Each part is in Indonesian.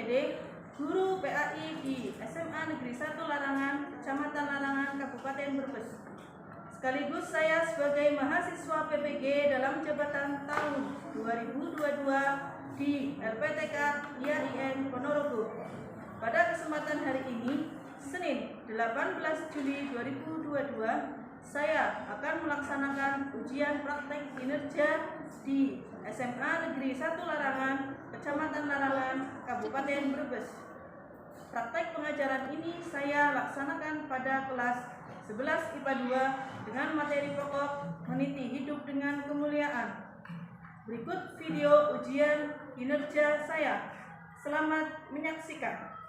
Dede, guru PAI di SMA Negeri 1 Larangan, Kecamatan Larangan, Kabupaten Brebes. Sekaligus saya sebagai mahasiswa PPG dalam jabatan tahun 2022 di LPTK IAIN Ponorogo. Pada kesempatan hari ini, Senin 18 Juli 2022, saya akan melaksanakan ujian praktek kinerja di SMA Negeri 1 Larangan, Kecamatan Larangan, Kabupaten Brebes. Praktek pengajaran ini saya laksanakan pada kelas 11 IPA 2 dengan materi pokok meniti hidup dengan kemuliaan. Berikut video ujian kinerja saya. Selamat menyaksikan.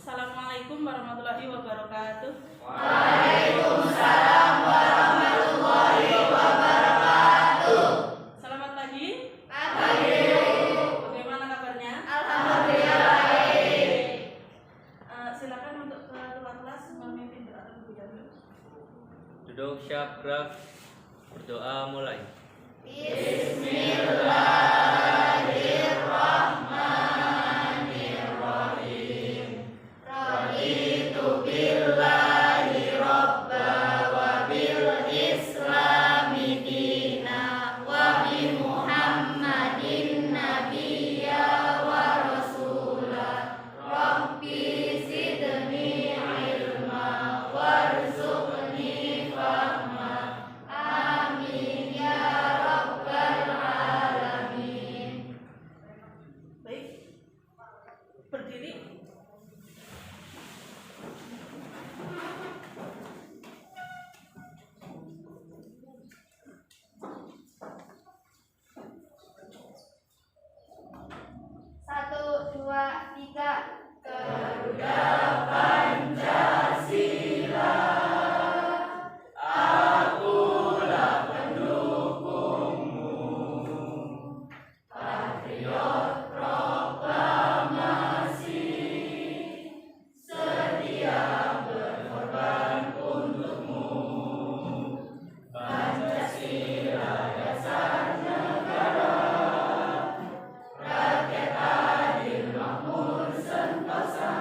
Assalamualaikum warahmatullahi wabarakatuh. Waalaikumsalam warahmatullahi wabarakatuh. Selamat pagi. Pagi. Bagaimana kabarnya? Alhamdulillah baik. Silakan untuk ketua kelas memimpin doa terlebih dahulu. Duduk siap, gerak, berdoa mulai. Bismillahirrahmanirrahim. Raditu billahi robba wa bil islami dina wa bi Muhammadin nabiyya wa rasula. Rabbi zidni ilma warzuqni fahma. Amin ya rabbal alamin. Baik. Berdiri. Satu, dua, tiga. Garuda Pancasila. Akulah pendukungmu. Patriot proklamasi. Setia berkorban untukmu. Pancasila dasar negara. Rakyat adil makmur sentosa.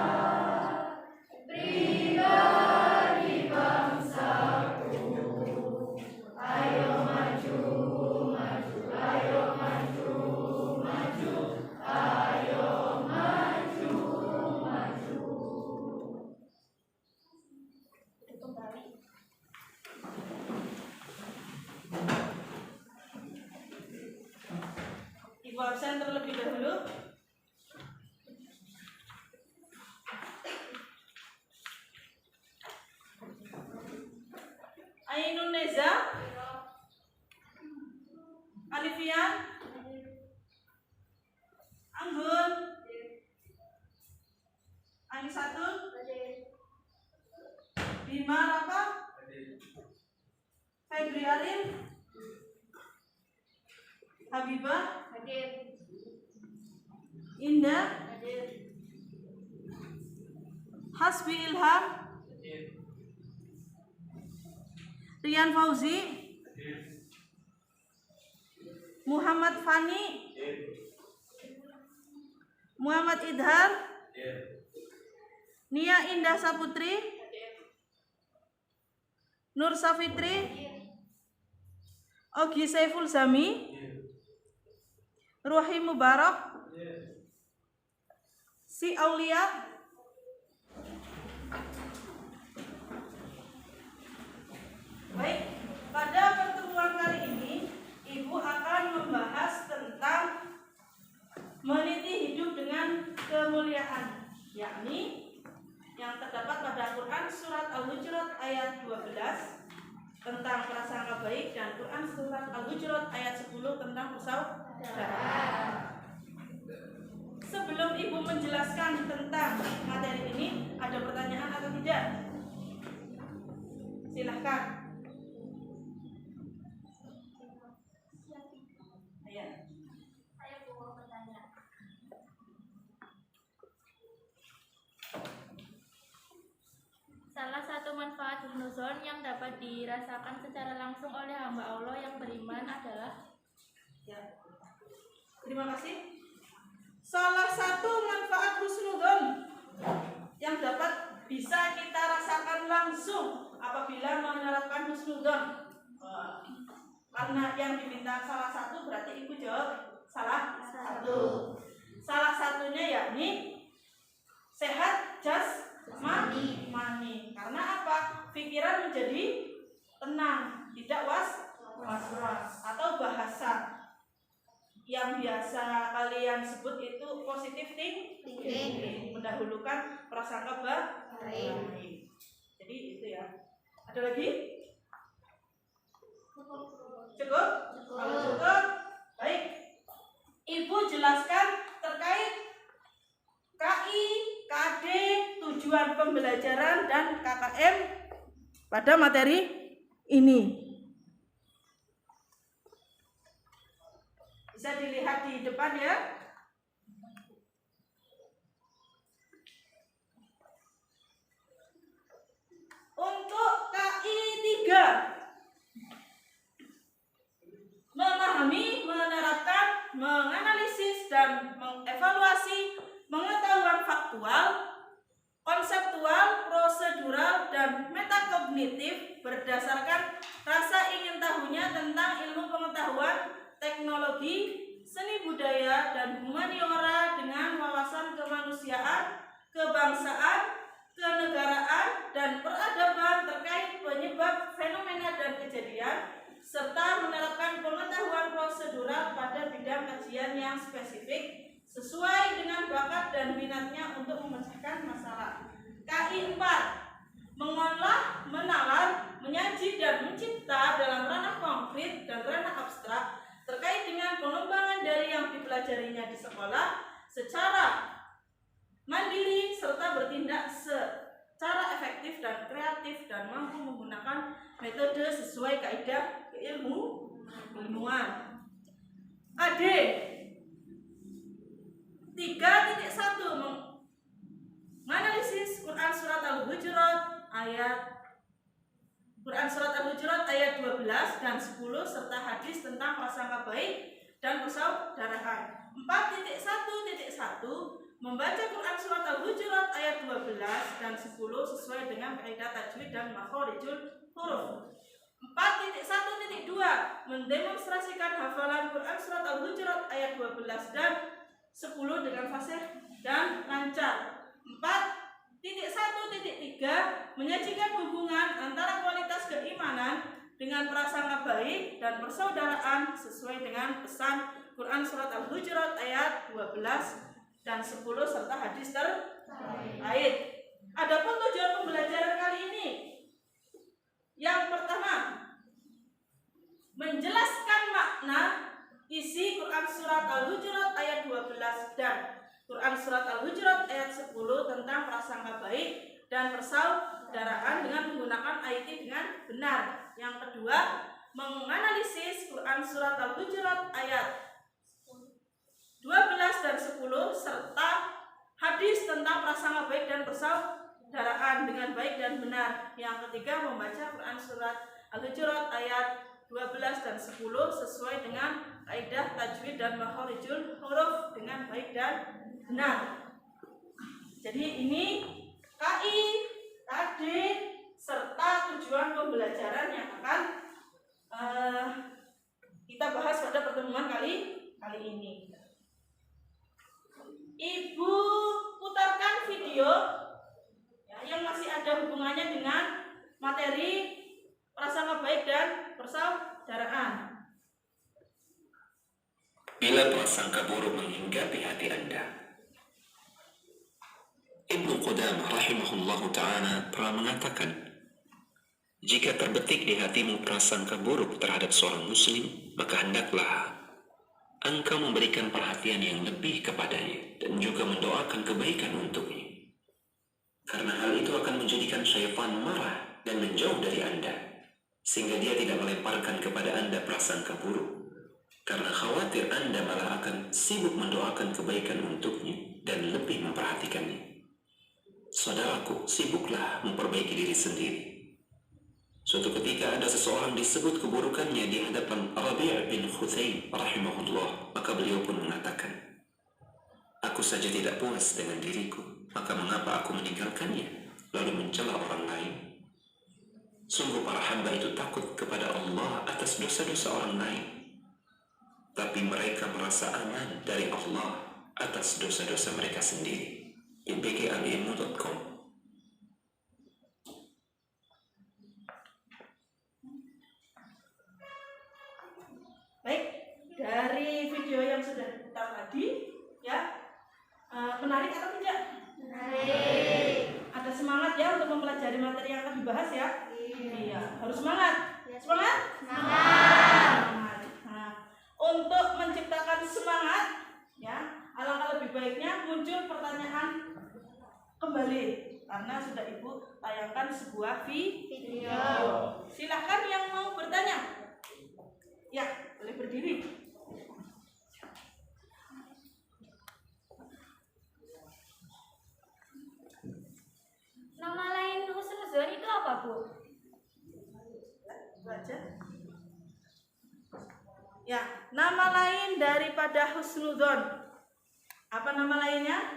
Pribadi bangsaku. Ayo maju, maju, ayo maju, maju, ayo maju, maju. Kembali. Ibu absen terlebih dahulu. Ainun Neza, Alifian, Anggun, Anisatun, Bima Rapa, Febri Arif, Habibah, Indah, Hasbi Ilham, Rian Fauzi, Muhammad Fani, Muhammad Idhar, Nia Indah Saputri, Nur Safitri, Ogi Saiful Zami, Ruhi Mubarak, Si Aulia, baik, pada pertemuan kali ini Ibu akan membahas tentang meniti hidup dengan kemuliaan, yakni yang terdapat pada Quran surat Al-Hujurat ayat 12 tentang prasangka baik dan Quran surat Al-Hujurat ayat 10 tentang persaudaraan. Sebelum Ibu menjelaskan tentang materi ini, ada pertanyaan atau tidak? Silahkan. Ya. Saya mau bertanya. husnuzon yang dapat dirasakan secara langsung oleh hamba Allah yang beriman adalah Ya. Terima kasih. Salah satu manfaat husnuzon yang dapat bisa kita rasakan langsung apabila menerapkan husnuzon. Karena yang diminta salah satu berarti ibu jawab salah satu. Salah satunya yakni sehat jasmani. Karena apa? Pikiran menjadi tenang, tidak was-was. Atau bahasa yang biasa kalian sebut itu positive thinking, mendahulukan prasangka baik. Jadi itu ya. Ada lagi? Cukup? Kalau cukup, baik. Ibu jelaskan terkait KI, KD, tujuan pembelajaran dan KKM pada materi ini. Bisa dilihat di depan ya. Untuk KI 3, memahami, menerapkan, menganalisis, dan mengevaluasi pengetahuan faktual, konseptual, prosedural, dan metakognitif berdasarkan rasa ingin tahunya tentang ilmu pengetahuan, teknologi, seni budaya, dan humaniora dengan wawasan kemanusiaan, kebangsaan, kenegaraan, dan peradaban terkait penyebab fenomena dan kejadian, serta menerapkan pengetahuan prosedural pada bidang kajian yang spesifik sesuai dengan bakat dan minatnya untuk memecahkan masalah. KI 4, mengolah, menalar, menyaji, dan mencipta dalam ranah konkret dan ranah abstrak terkait dengan pengembangan dari yang dipelajarinya di sekolah secara mandiri serta bertindak secara efektif dan kreatif dan mampu menggunakan metode sesuai kaidah ilmuwan. AD 3.1, menganalisis Quran Surat Al-Hujurat ayat 12 dan 10 serta hadis tentang prasangka baik dan persaudaraan. 4.1.1, membaca Quran Surat Al-Hujurat ayat 12 dan 10 sesuai dengan kaidah tajwid dan makhorijul huruf. 4.1.2, mendemonstrasikan hafalan Quran Surat Al-Hujurat ayat 12 dan 10 dengan fasih dan lancar. 4.1.3, menyajikan hubungan antara kualitas keimanan dengan prasangka baik dan persaudaraan sesuai dengan pesan Quran Surat Al-Hujurat ayat 12 dan 10 serta hadis terkait. Adapun tujuan pembelajaran kali ini, yang pertama, menjelaskan makna isi Quran Surat Al-Hujurat ayat 12 dan Quran Surat Al-Hujurat ayat 10 tentang prasangka baik dan persaudaraan dengan menggunakan IT dengan benar. Yang kedua, menganalisis Quran Surat Al-Hujurat ayat 12 dan 10 serta hadis tentang prasangka baik dan persaudaraan dengan baik dan benar. Yang ketiga, membaca Quran Surat Al-Hujurat ayat 12 dan 10 sesuai dengan kaidah tajwid dan makhorijul huruf dengan baik dan benar. Jadi ini KI, KD, serta tujuan pembelajaran yang akan kita bahas pada pertemuan kali ini. Ibu putarkan video ya, yang masih ada hubungannya dengan materi prasangka baik dan persaudaraan. Bila prasangka buruk menghinggapi hati Anda. Ibnu Qudamah rahimahullahu ta'ala pernah mengatakan, jika terbetik di hatimu prasangka buruk terhadap seorang muslim, maka hendaklah engkau memberikan perhatian yang lebih kepadanya dan juga mendoakan kebaikan untuknya. Karena hal itu akan menjadikan syaitan marah dan menjauh dari Anda, sehingga dia tidak melemparkan kepada Anda prasangka buruk. Karena khawatir Anda malah akan sibuk mendoakan kebaikan untuknya dan lebih memperhatikannya. Saudaraku, sibuklah memperbaiki diri sendiri. Suatu ketika ada seseorang disebut keburukannya di hadapan Rabi' bin Khuthaim rahimahullah, maka beliau pun mengatakan, aku saja tidak puas dengan diriku, maka mengapa aku meninggalkannya lalu mencela orang lain? Sungguh para hamba itu takut kepada Allah atas dosa-dosa orang lain, tapi mereka merasa aman dari Allah atas dosa-dosa mereka sendiri. bgalilmu.com. Baik, dari video yang sudah kita tadi, ya, menarik atau tidak? Menarik. Ada semangat ya untuk mempelajari materi yang akan dibahas ya? Iya, harus semangat. Semangat? Semangat. Nah, untuk menciptakan semangat, ya, alangkah lebih baiknya muncul pertanyaan kembali karena sudah Ibu tayangkan sebuah video. Silakan yang mau bertanya. Ya, boleh berdiri. Nama lain husnuzon itu apa, Bu? Baca. Ya, nama lain daripada husnudzon. Apa nama lainnya?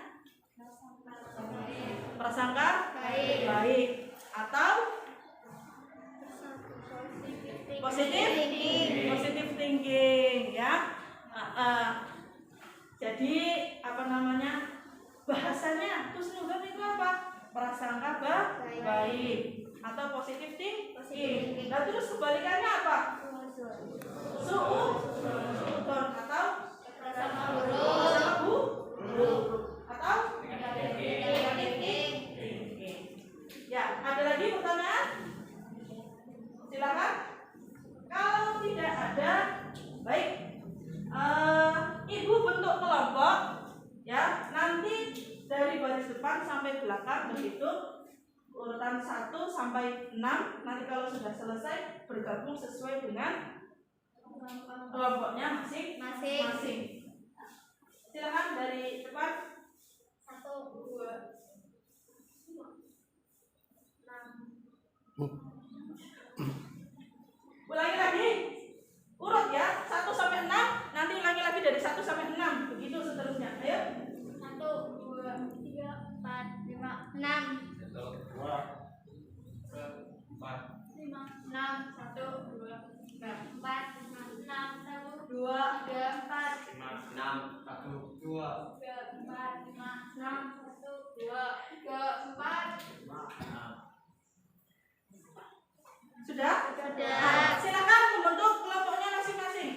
Prasangka baik. Atau positive thinking, ya. Jadi apa namanya? Bahasanya husnudzon itu apa? Prasangka baik atau positive thinking. Nah, terus kebalikannya apa? Suudzon atau prasangka buruk atau negative thinking. Ya, ada lagi pertanyaan? Silakan. Kalau tidak ada, baik. Ibu bentuk kelompok, ya. Nanti dari baris depan sampai belakang berhitung urutan 1 sampai 6. Nanti kalau sudah selesai bergabung sesuai dengan kelompoknya masing-masing. Silakan dari depan. 1, 2, 6. Ulangi lagi. Urut ya, 1 sampai 6. Nanti ulangi lagi dari 1 sampai 6. Begitu seterusnya. Ayo. 1, 2, 3, 4, 5, 6. 6, 1, 2, 3, 4, 5, 6, 1, 2, 3, 4, 6, 1, 2, 3, 4, 5, 6, 1, 2, 3, 4. Sudah? Sudah. Nah, silakan membentuk kelompoknya masing-masing.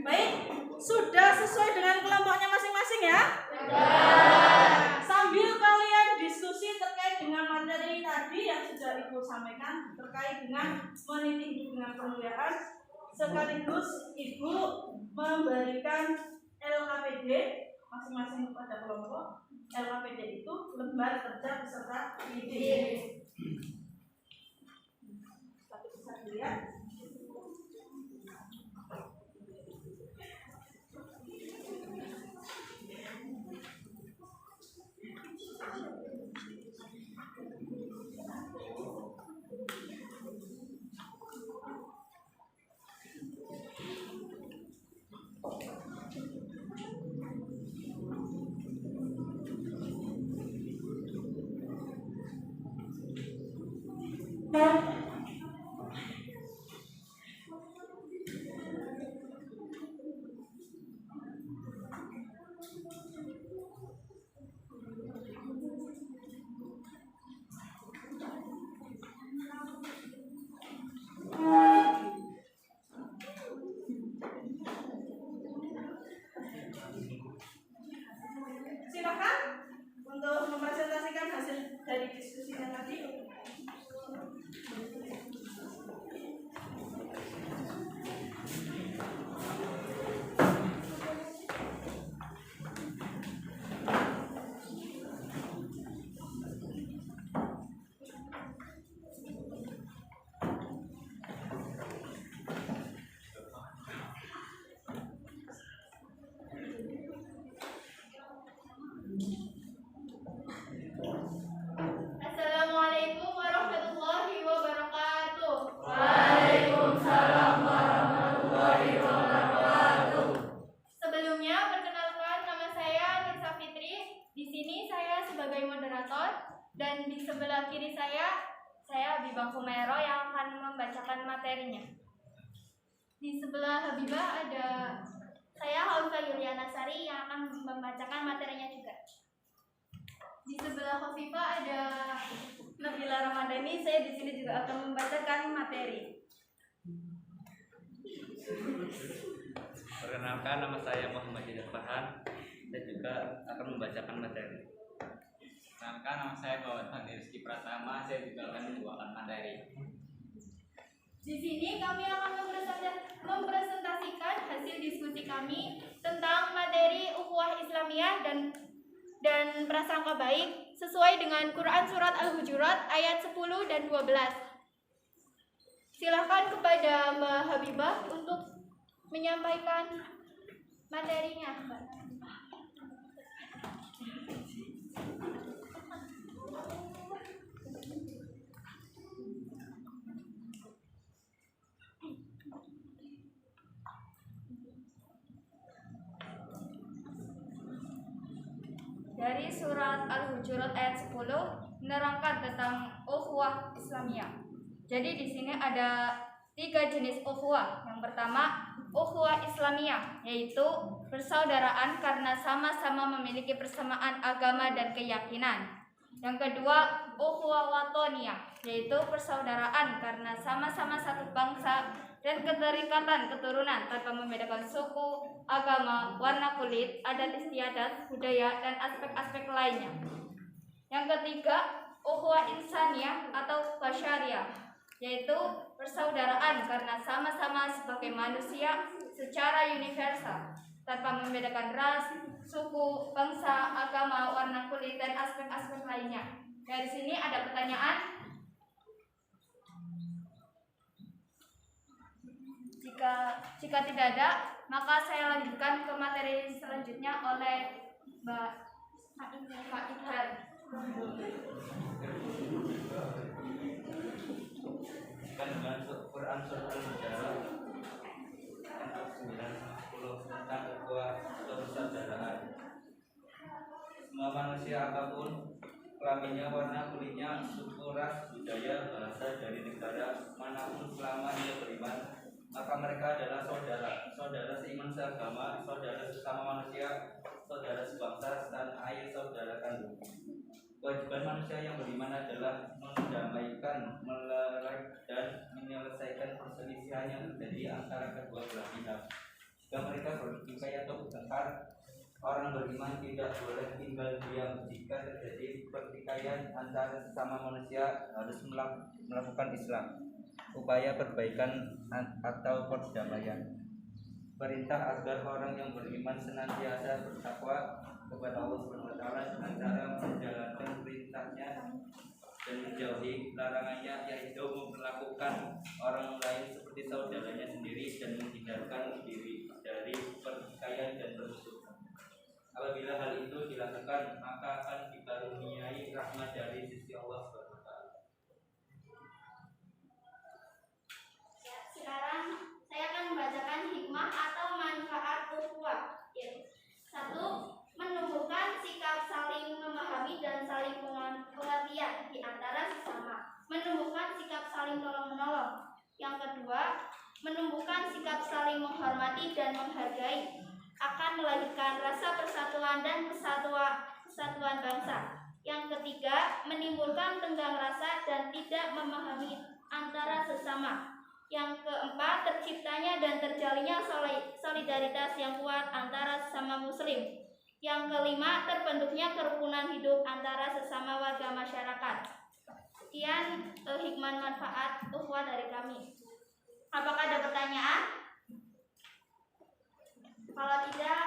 Baik, sudah sesuai dengan kelompoknya masing-masing ya? Sambil kalian diskusi terkait dengan materi tadi yang sudah Ibu sampaikan terkait dengan meniti hidup dengan kemuliaan, Sekaligus Ibu memberikan LKPD masing-masing kepada kelompok. LKPD itu lembar kerja beserta ide. Satu bisa dilihat. Silakan untuk mempresentasikan hasil dari diskusinya tadi. Assalamualaikum warahmatullahi wabarakatuh. Waalaikumsalam warahmatullahi wabarakatuh. Sebelumnya perkenalkan, nama saya Nisa Fitri. Di sini saya sebagai moderator dan di sebelah kiri saya Habibah Kumero yang akan membacakan materinya. Di sebelah Habibah ada saya Haufa Yuliana Sari yang akan membacakan materinya juga. Di sebelah Khofifah ada Nabila Ramadhani, saya di sini juga akan membacakan materi. Perkenalkan, nama saya Muhammad Hidayat Farhan dan juga akan membacakan materi. Perkenalkan, nama saya Bawan Fandi Rizky Pratama, saya juga akan membawakan materi. Di sini kami akan mempresentasikan hasil diskusi kami tentang materi ukhuwah Islamiyah dan prasangka baik sesuai dengan Quran Surat Al-Hujurat ayat 10 dan 12. Silakan kepada Mbak Habibah untuk menyampaikan materinya, Mbak. Dari surat Al-Hujurat ayat 10 menerangkan tentang ukhuwah Islamiyah. Jadi di sini ada 3 jenis ukhuwah. Yang pertama, ukhuwah Islamiyah, yaitu persaudaraan karena sama-sama memiliki persamaan agama dan keyakinan. Yang kedua, ukhuwah watoniyah, yaitu persaudaraan karena sama-sama satu bangsa dan keterikatan keturunan tanpa membedakan suku, agama, warna kulit, adat istiadat, budaya, dan aspek-aspek lainnya. Yang ketiga, ukhuwah insaniyah atau basyariah, yaitu persaudaraan karena sama-sama sebagai manusia secara universal tanpa membedakan ras, suku, bangsa, agama, warna kulit, dan aspek-aspek lainnya. Dari sini ada pertanyaan. Jika tidak ada, maka saya lanjutkan ke materi selanjutnya oleh Mbak Ikhwan. Dengan Quran Surat Al-Hujurat ayat 9-10 tentang ukhuwah atau persaudaraan. Semua manusia apapun kelaminnya, warna kulitnya, suku, ras, budaya, bahasa dari negara manapun selama ia beriman, maka mereka adalah saudara seiman seagama, saudara sesama manusia, saudara sebangsa, dan ayah saudara kandung. Kewajiban manusia yang beriman adalah mendamaikan, melerai, dan menyelesaikan perselisihan yang terjadi antara kedua belah pihak. Jika mereka bertikai atau bertengkar, orang beriman tidak boleh tinggal diam. Jika terjadi pertikaian antara sesama manusia, harus melakukan Islam. upaya perbaikan atau perdamaian. Perintah agar orang yang beriman senantiasa bertakwa kepada Allah SWT dengan cara menjalankan perintahnya dan menjauhi larangannya, yaitu memperlakukan orang lain seperti saudaranya sendiri dan menghindarkan diri dari pertikaian dan permusuhan. Apabila hal itu dilakukan, maka akan dikaruniai rahmat dari sisi Allah SWT. Sekarang saya akan membacakan hikmah atau manfaat ukhuwah. 1. Menumbuhkan sikap saling memahami dan saling pengertian di antara sesama. Menumbuhkan sikap saling tolong-menolong. Yang kedua, menumbuhkan sikap saling menghormati dan menghargai. Akan melahirkan rasa persatuan dan kesatuan bangsa. Yang ketiga, menimbulkan tenggang rasa dan tidak memahami antara sesama. Yang keempat, terciptanya dan terjalinnya solidaritas yang kuat antara sesama muslim. Yang kelima, terbentuknya kerukunan hidup antara sesama warga masyarakat. Sekian hikmah manfaat ukhuwah dari kami. Apakah ada pertanyaan? Kalau tidak,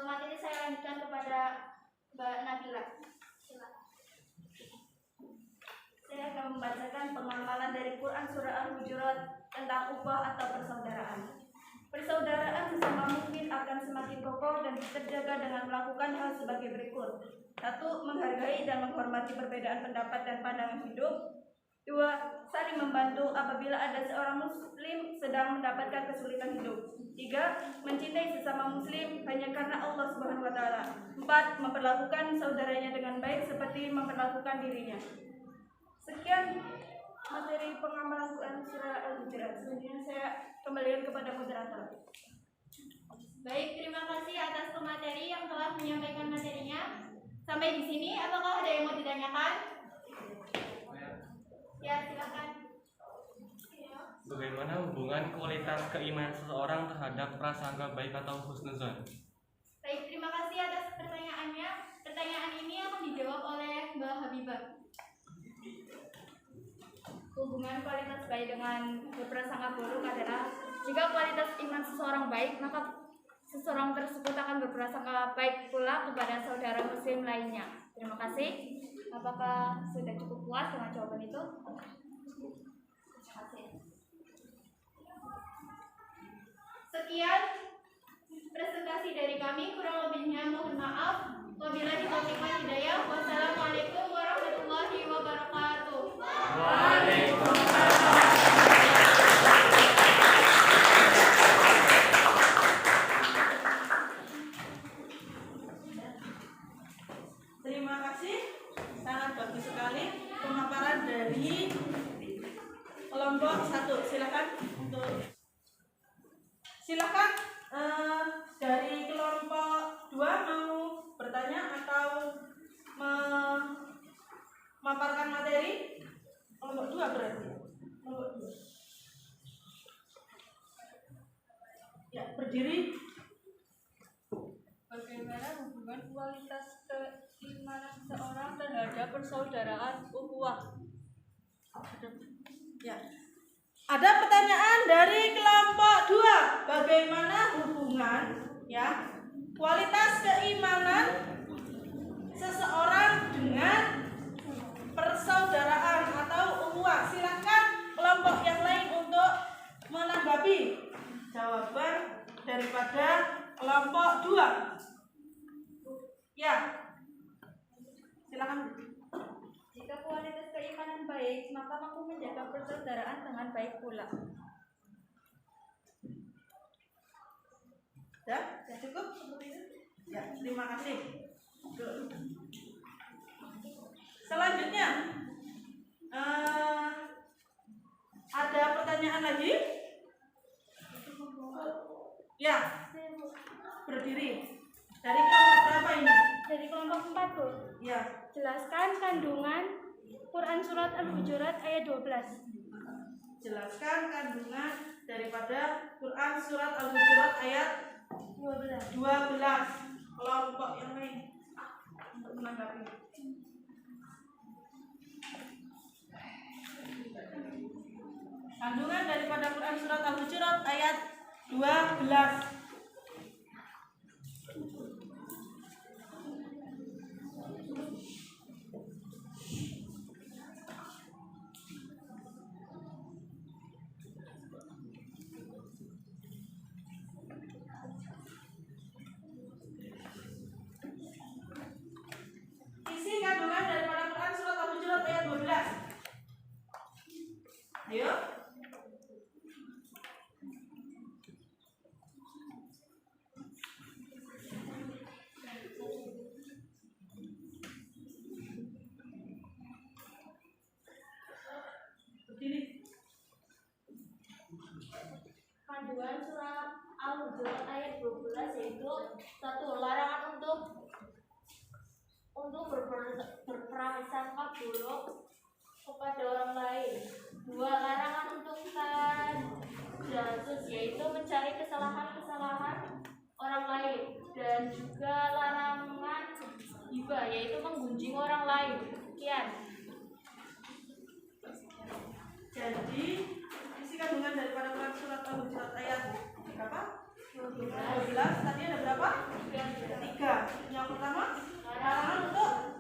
materi saya lanjutkan kepada Mbak Nabila. Silakan. Saya akan membacakan pengamalan dari Quran Surah Al-Hujurat tentang ukhuwah atau persaudaraan. Persaudaraan sesama mukmin akan semakin kokoh dan terjaga dengan melakukan hal sebagai berikut. 1. Menghargai dan menghormati perbedaan pendapat dan pandangan hidup. 2. Saling membantu apabila ada seorang muslim sedang mendapatkan kesulitan hidup. 3. Mencintai sesama muslim hanya karena Allah Subhanahu wa taala. 4. Memperlakukan saudaranya dengan baik seperti memperlakukan dirinya. Sekian materi pengamalan Quran Surah Al-Hujurat. Selanjutnya saya kembalikan kepada moderator. Baik, terima kasih atas pemateri yang telah menyampaikan materinya. Sampai di sini, apakah ada yang mau ditanyakan? Ya, silakan. Bagaimana hubungan kualitas keimanan seseorang terhadap prasangka baik atau husnuzon? Baik, terima kasih atas pertanyaannya. Pertanyaan ini akan dijawab oleh Mbak Habibah. Hubungan kualitas baik dengan berprasangka buruk adalah jika kualitas iman seseorang baik, maka seseorang tersebut akan berprasangka baik pula kepada saudara muslim lainnya. Terima kasih. Apakah sudah cukup puas dengan jawaban itu? Terima kasih. Sekian presentasi dari kami, kurang lebihnya mohon maaf. Wabillahi taufiq wal hidayah. Wassalamualaikum warahmatullahi wabarakatuh. Terima kasih, sangat bagus sekali pemaparan dari kelompok 1. Silakan dari kelompok 2 mau bertanya atau memaparkan materi. Kelompok 2 berarti. Kelompok 2. Ya, berdiri. Bagaimana hubungan kualitas keimanan seseorang terhadap persaudaraan ukhuwah? Ya. Ada pertanyaan dari kelompok 2. Bagaimana hubungan kualitas keimanan seseorang dengan persaudaraan atau ukhuwah? Silakan kelompok yang lain untuk menanggapi jawaban daripada kelompok 2. Ya. Silakan. Jika kualitas keimanan baik, maka mampu menjaga persaudaraan dengan baik pula. Ya, cukup seperti itu. Ya, terima kasih. Selanjutnya, ada pertanyaan lagi? Ya, berdiri. Dari kelompok berapa ini? Dari kelompok 4, Bu. Ya, Jelaskan kandungan Quran Surat Al-Hujurat ayat 12. jelaskan kandungan daripada Quran Surat Al-Hujurat ayat 12. Kelompok yang lain untuk menanggapi. Kandungan daripada Quran surat Al-Hujurat ayat 12. Isi kandungan daripada Quran surat Al-Hujurat ayat 12. Ayo. Berdiri. Kandungan surat Al-Hujurat ayat 12 yaitu 1. Larangan untuk berprasangka buruk kepada orang lain. 2. Larangan untuk tajassus yaitu mencari kesalahan-kesalahan orang lain, dan juga larangan hibah yaitu menggunjing orang lain. Sekian. Jadi isi kandungan daripada Quran surat Al-Hujurat ayat berapa? 12. Tadi ada berapa? 3. Yang pertama, larangan untuk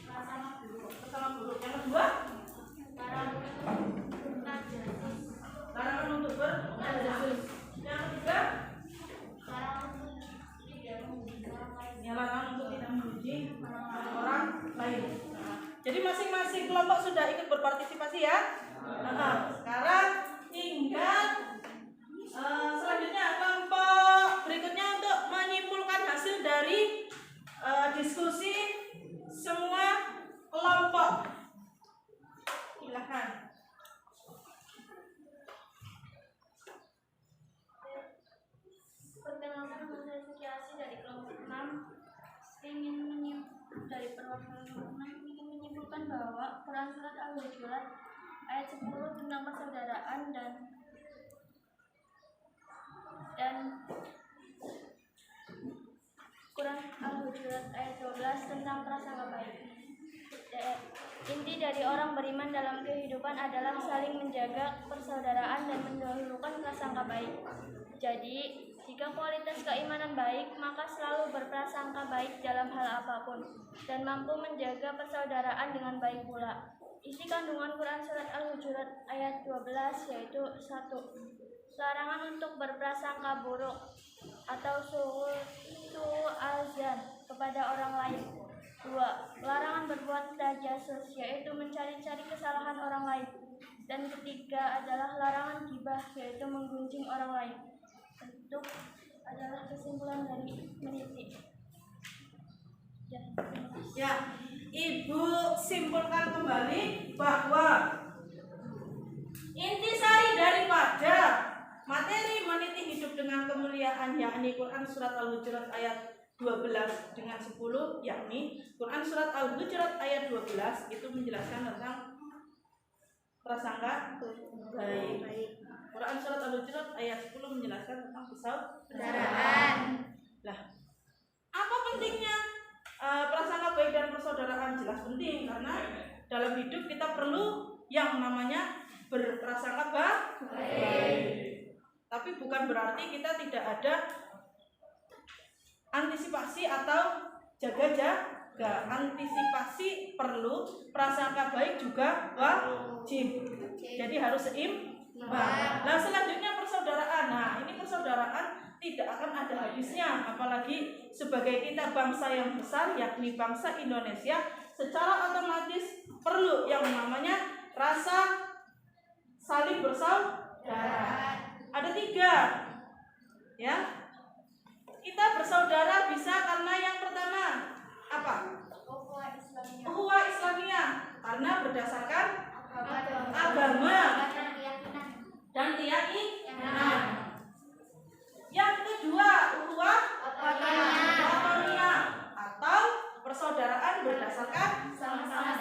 prasangka buruk. Yang kedua, larangan untuk bertajassus. Yang ketiga, larangan untuk tidak menggunjing orang lain. Jadi masing-masing kelompok sudah ikut berpartisipasi ya. Nah, sekarang tinggal selanjutnya kelompok berikutnya untuk menyimpulkan hasil dari diskusi semua kelompok. Silakan. Perkenalkan, nama saya Sukiasi dari kelompok 6. Dari perwakilan kelompok 6 ingin menyimpulkan bahwa Quran surat Al-Hujurat ayat 10 tentang persaudaraan dan Quran Al-Hujurat ayat 12 tentang prasangka baik. Inti dari orang beriman dalam kehidupan adalah saling menjaga persaudaraan dan mendahulukan prasangka baik. Jadi, jika kualitas keimanan baik, maka selalu berprasangka baik dalam hal apapun dan mampu menjaga persaudaraan dengan baik pula. Isi kandungan Quran surat Al-Hujurat ayat 12 yaitu 1. Larangan untuk berprasangka buruk atau su'azan kepada orang lain. 2. Larangan berbuat tajassus yaitu mencari-cari kesalahan orang lain. Dan ketiga adalah larangan ghibah yaitu menggunjing orang lain. Itu adalah kesimpulan dari meniti. Ya, Ibu simpulkan kembali bahwa intisari daripada materi meniti hidup dengan kemuliaan yakni Quran surat Al-Hujurat ayat 12 dengan 10, yakni Quran surat Al-Hujurat ayat 12 itu menjelaskan tentang prasangka baik. Quran surat Al-Hujurat ayat 10 menjelaskan tentang persaudaraan. Lah, apa pentingnya prasangka baik dan persaudaraan? Jelas penting, karena dalam hidup kita perlu yang namanya berprasangka baik. Tapi bukan berarti kita tidak ada antisipasi atau jaga-jaga. Antisipasi perlu, prasangka baik juga wajib. Jadi harus seimbang. Nah, selanjutnya persaudaraan. Nah, ini persaudaraan tidak akan ada habisnya, apalagi sebagai kita bangsa yang besar yakni bangsa Indonesia, secara otomatis perlu yang namanya rasa saling bersaudara. Ada 3 ya. Kita bersaudara bisa karena yang pertama apa? Ukhuwah Islamiyah, karena berdasarkan agama dan keyakinan. Yang kedua, ukhuwah wataniyah atau persaudaraan berdasarkan sama-sama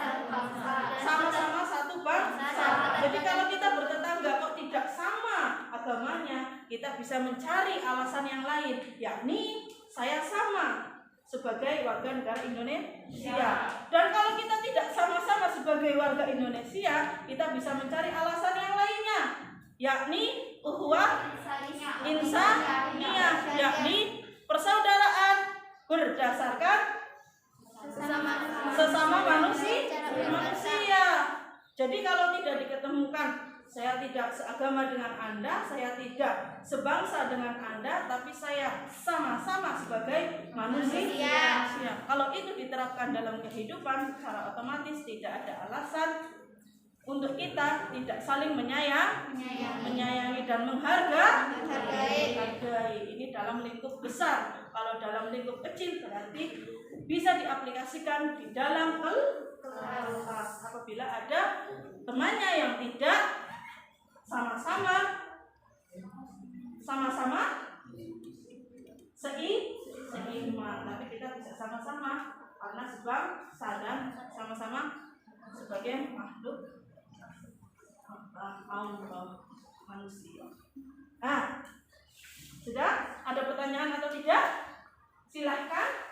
satu bangsa. Jadi kalau kita bertetangga kok tidak sama agamanya, kita bisa mencari alasan yang lain, yakni saya sama sebagai warga negara Indonesia. Dan kalau kita tidak sama-sama sebagai warga Indonesia, kita bisa mencari alasan yang lainnya. saya tidak seagama dengan Anda, saya tidak sebangsa dengan Anda, tapi saya sama-sama sebagai manusia. Kalau itu diterapkan dalam kehidupan, secara otomatis tidak ada alasan untuk kita tidak saling menyayangi dan menghargai. Ini dalam lingkup besar. Kalau dalam lingkup kecil berarti bisa diaplikasikan di dalam kelas. Apabila ada temannya yang tidak sama-sama seiman, tapi kita bisa sama-sama karena sebangsa dan sama-sama sebagai makhluk manusia. Nah, sudah ada pertanyaan atau tidak? Silahkan.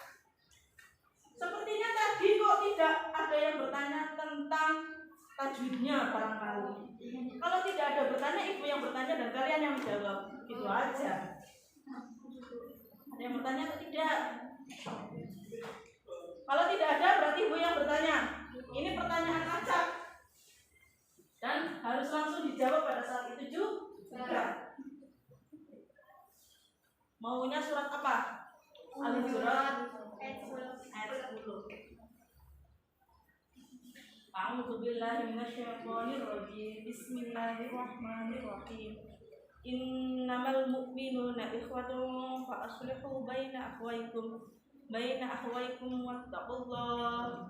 Sepertinya tadi kok tidak ada yang bertanya tentang tajwidnya barangkali. Kalau tidak ada bertanya, ibu yang bertanya dan kalian yang menjawab. Itu aja. Ada yang bertanya atau tidak? Kalau tidak ada berarti ibu yang bertanya. Ini pertanyaan acak dan harus langsung dijawab pada saat itu juga. Maunya surat apa? Al-Hujurat ayat 10. A'udzu billahi minasyaitonir rajim. Bismillahirrahmanirrahim. Innamal mu'minuna ikhwatun fa aslihu baina akhwaykum wattaqullah.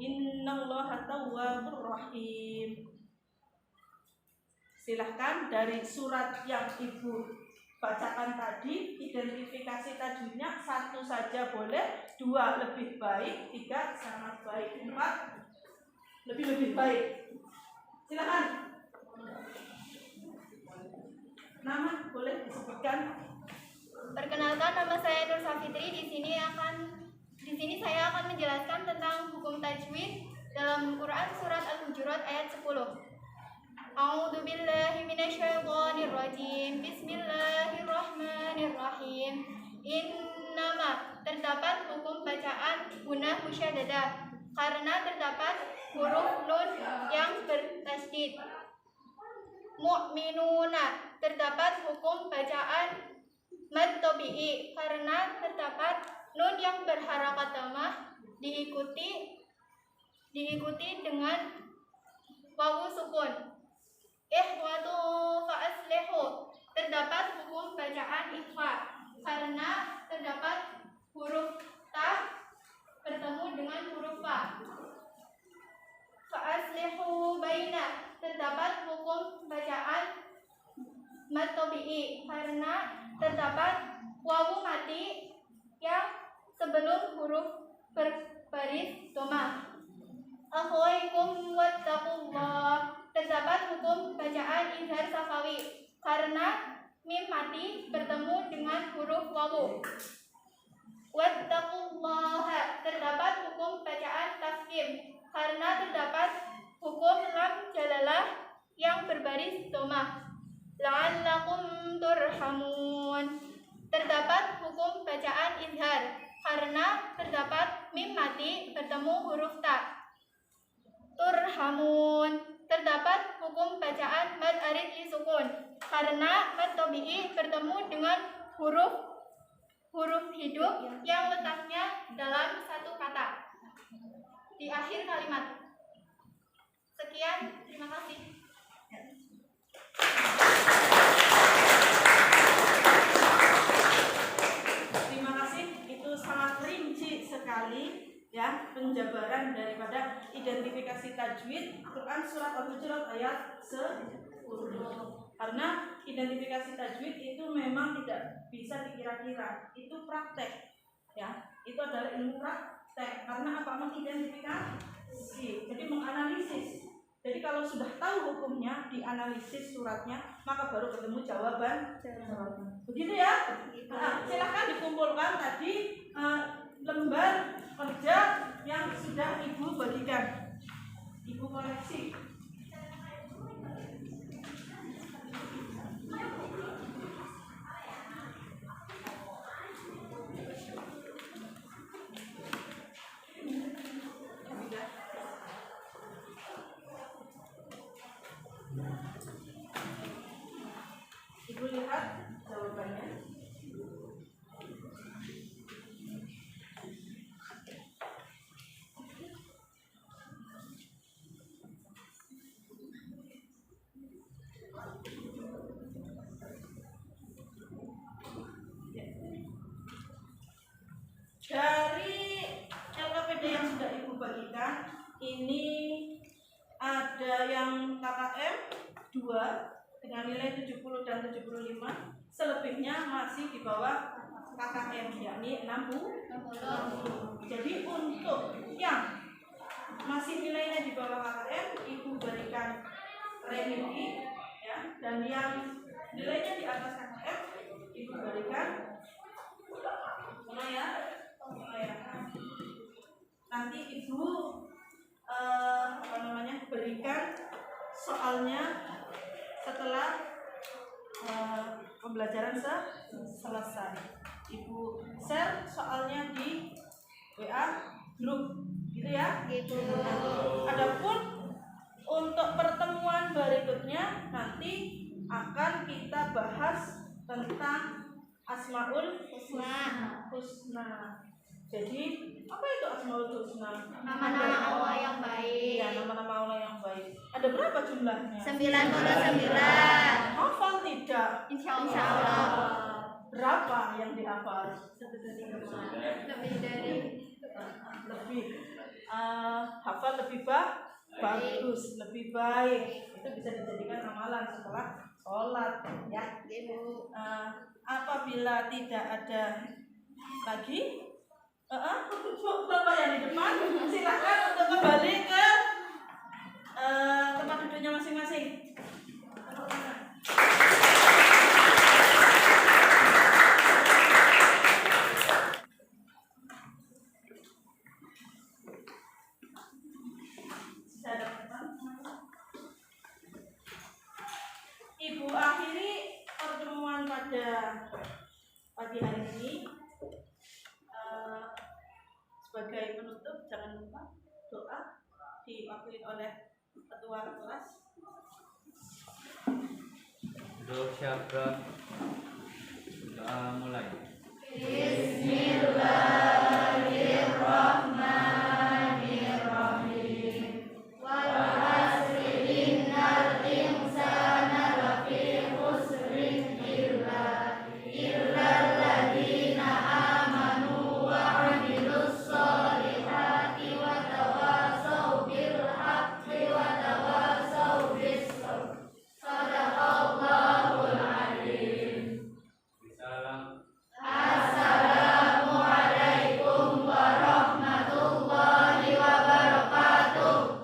Innallaha tawwabur rahim. Silahkan dari surat yang ibu bacakan tadi, identifikasi tajwidnya 1 saja boleh, 2 lebih baik, 3 sangat baik, 4 lebih baik. Silahkan. Nama boleh disebutkan. Perkenalkan, nama saya Nur Safitri. Di sini saya akan menjelaskan tentang hukum tajwid dalam Quran surat Al-Hujurat ayat 10. A'udzu billahi minasyaitonir rajim. Bismillahirrahmanirrahim. Innama terdapat hukum bacaan gunah musyaddadah karena terdapat huruf nun yang bertasydid. Mu'minuna terdapat hukum bacaan mad tabi'i karena terdapat nun yang berharakat dhammah diikuti dengan wawu sukun. Ikhwatu fa aslihu terdapat hukum bacaan ikhwa karena terdapat huruf ta bertemu dengan huruf fa. Fa aslihu baina terdapat hukum bacaan mad tabi'i karena terdapat wawu mati yang sebelum huruf berbaris dhamma. Akhwaikum wattaqullah terdapat hukum bacaan izhar safawi karena mim mati bertemu dengan huruf wawu. Wattaqullaha terdapat hukum bacaan taskim karena terdapat hukum lam jalalah yang berbaris dhamma. La'allakum turhamun terdapat hukum bacaan izhar karena terdapat mim mati bertemu huruf ta. Turhamun terdapat hukum bacaan mad arid li sukun karena mad tabi'i bertemu dengan huruf hidup yang letaknya dalam satu kata di akhir kalimat. Sekian, terima kasih. Terima kasih, itu sangat rinci sekali ya penjabaran daripada identifikasi tajwid Quran surat Al-Hujurat ayat 10. Karena identifikasi tajwid itu memang tidak bisa dikira-kira, itu praktek ya, itu adalah ilmu praktek. Karena apa? Mengidentifikasi, jadi menganalisis. Jadi kalau sudah tahu hukumnya, dianalisis suratnya, maka baru ketemu jawaban. Begitu ya? Nah, silahkan dikumpulkan tadi lembar kerja yang sudah ibu bagikan, ibu koleksi. dengan nilai 70 dan 75, selebihnya masih di bawah KKM, yakni 60. Jadi untuk yang masih nilainya di bawah KKM, Ibu berikan remedi, ya, dan yang nilainya di atas KKM, Ibu berikan pelayanan. Nanti Ibu berikan soalnya setelah pembelajaran selesai. Ibu share soalnya di WA grup, gitu ya. Gitu. Adapun untuk pertemuan berikutnya nanti akan kita bahas tentang Asmaul Husna. Jadi apa itu Asmaul Husna? Nama-nama Allah yang baik. Iya, nama-nama Allah yang baik. Ada berapa jumlahnya? 99. Hafal tidak? Insya Allah. Berapa yang dihafal? Lebih dari Lebih. Hafal lebih bagus, lebih baik. Itu bisa dijadikan amalan setelah sholat, ya. Apabila tidak ada lagi, Bapak yang di depan silakan untuk kembali ke tempat duduknya masing-masing. Ibu akhiri pertemuan pada pagi hari ini. Sebagai penutup, jangan lupa doa diwakili oleh ketua kelas. Doa siapa? Doa mulai.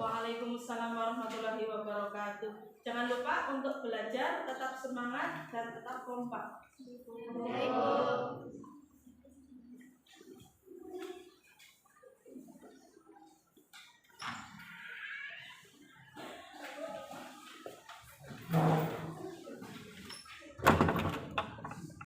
Waalaikumsalam warahmatullahi wabarakatuh. Jangan lupa untuk belajar, tetap semangat dan tetap kompak. Baik, Bu.